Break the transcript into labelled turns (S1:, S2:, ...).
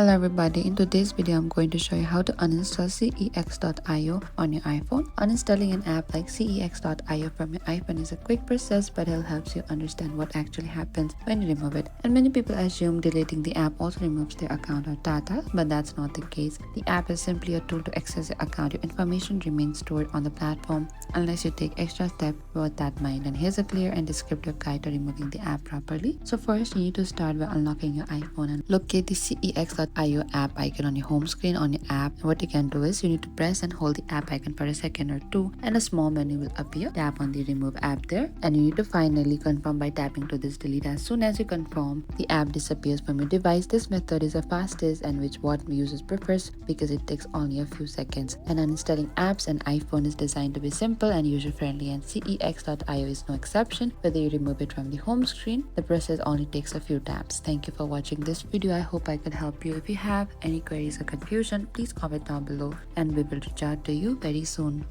S1: Hello everybody, in today's video I'm going to show you how to uninstall cex.io on your iPhone. Uninstalling an app like cex.io from your iPhone is a quick process, but it helps you understand what actually happens when you remove it. And many people assume deleting the app also removes their account or data, but that's not the case. The app is simply a tool to access your account. Your information remains stored on the platform unless you take extra steps with that mind. And here's a clear and descriptive guide to removing the app properly. So first, you need to start by unlocking your iPhone and locate the cex.io app icon on your home screen on your app. And what you can do is you need to press and hold the app icon for a second or two, and a small menu will appear. Tap on the remove app there, and you need to finally confirm by tapping to this delete. As soon as you confirm, the app disappears from your device. This method is the fastest and which what users prefers because it takes only a few seconds. And uninstalling apps on iPhone is designed to be simple and user-friendly, and cex.io is no exception. Whether you remove it from the home screen, the process only takes a few taps. Thank you for watching this video. I hope I could help you. If you have any queries or confusion, please comment down below and we will reach out to you very soon.